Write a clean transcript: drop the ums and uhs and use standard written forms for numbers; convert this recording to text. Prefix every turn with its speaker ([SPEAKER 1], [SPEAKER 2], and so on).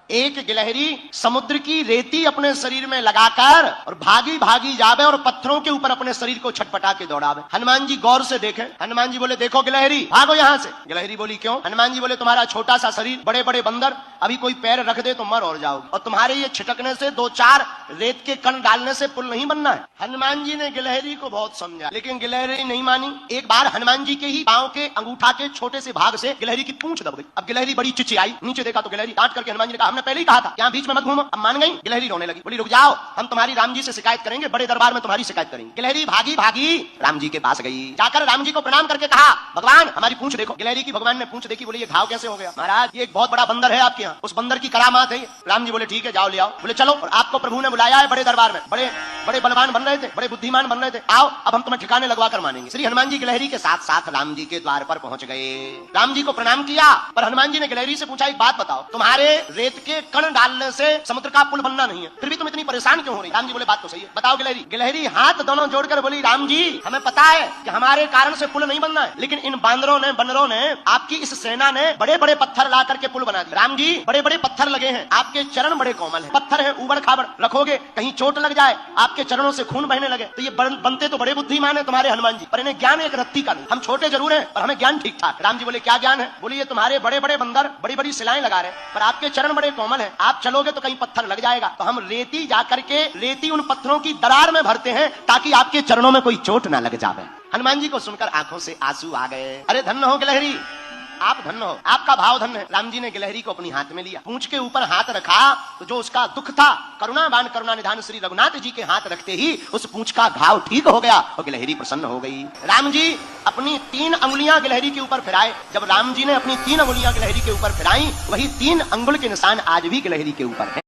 [SPEAKER 1] एक गिलहरी समुद्र की रेती अपने शरीर में लगाकर और भागी भागी जावे और पत्थरों के ऊपर अपने शरीर को छटपटा के दौड़ावे। हनुमान जी गौर से देखे, हनुमान जी बोले देखो गिलहरी भागो यहाँ से। गिलहरी बोली क्यों? हनुमान जी बोले तुम्हारा छोटा सा शरीर, बड़े बड़े बंदर, अभी कोई पैर रख दे तो मर और जाओगे, और तुम्हारे ये छिटकने से, दो चार रेत के कण डालने से पुल नहीं बनना है। हनुमान जी ने गिलहरी को बहुत समझा, लेकिन गिलहरी नहीं मानी। एक बार हनुमान जी के ही पांव के अंगूठा के छोटे से भाग से गिलहरी की पूंछ दब गई। अब गिलहरी बड़ी चिचियाई, नीचे देखा तो गिलहरी डांट करके हनुमान जी ने कहा हमने पहले ही कहा था यहाँ बीच में मत घूमो। अब मान गई, गिलहरी रोने लगी, बोली रुक जाओ, हम तुम्हारी राम जी से शिकायत करेंगे, बड़े दरबार में तुम्हारी शिकायत करेंगे। गिलहरी भागी भागी राम जी के पास गई, जाकर राम जी को प्रणाम करके कहा भगवान हमारी पूंछ देखो। गिलहरी की भगवान ने पूंछ देखी, बोले ये घाव कैसे हो गया? महाराज ये एक बहुत बड़ा बंदर है आपके यहाँ, उस बंदर की करामात है। राम जी बोले ठीक है जाओ ले आओ। बोले चलो, और आपको प्रभु ने बुलाया है बड़े दरबार में, बड़े बड़े बलवान बन रहे थे, बड़े बुद्धिमान बन रहे थे, आओ अब हम तुम्हें ठिकाने लगवा कर मानेंगे। श्री हनुमान जी गिलहरी के साथ साथ राम जी के द्वार पर पहुंच गए। राम जी को प्रणाम किया, पर हनुमान जी ने गिलहरी से पूछा एक बात बताओ, तुम्हारे रेत के कण डालने से समुद्र का पुल बनना नहीं है, फिर भी तुम इतनी परेशान क्यों हो रही? राम जी बोले बात तो सही है, बताओ गिलहरी। गिलहरी हाथ दोनों जोड़कर बोली राम जी हमें पता है कि हमारे कारण से पुल नहीं बनना है, लेकिन इन बंदरों ने आपकी इस सेना ने बड़े बड़े पत्थर ला करके पुल बना दिया। राम जी बड़े बड़े पत्थर लगे हैं, आपके चरण बड़े कोमल हैं, पत्थर है उबड़ खाबड़, रखोगे कहीं चोट लग जाए, आपके चरणों से खून बहने लगे, तो ये बनते तो बड़े बुद्धिमान है तुम्हारे हनुमान जी, पर इन्हें ज्ञान एक रत्ती का नहीं। हम छोटे जरूर हैं पर हमें ज्ञान ठीक ठाक। राम जी बोले क्या ज्ञान है? बोले ये तुम्हारे बड़े बड़े बंदर बड़ी बड़ी शिलाएं लगा रहे हैं, पर आपके चरण बड़े कोमल हैं, आप चलोगे तो कहीं पत्थर लग जाएगा, तो हम रेती जाकर के रेती उन पत्थरों की दरार में भरते हैं ताकि आपके चरणों में कोई चोट ना लग जाए। हनुमान जी को सुनकर आंखों से आंसू आ गए। अरे धन्य हो गिलहरी, आप धन्य हो, आपका भाव धन्य है। राम जी ने गिलहरी को अपनी हाथ में लिया, पूंछ के ऊपर हाथ रखा तो जो उसका दुख था, करुणावान करुणा निधान श्री रघुनाथ जी के हाथ रखते ही उस पूंछ का घाव ठीक हो गया और गिलहरी प्रसन्न हो गई। राम जी अपनी 3 अंगुलियां गिलहरी के ऊपर फिराए। जब राम जी ने अपनी 3 अंगुलियां गिलहरी के ऊपर फिराई, वही 3 अंगुल के निशान आज भी गिलहरी के ऊपर है।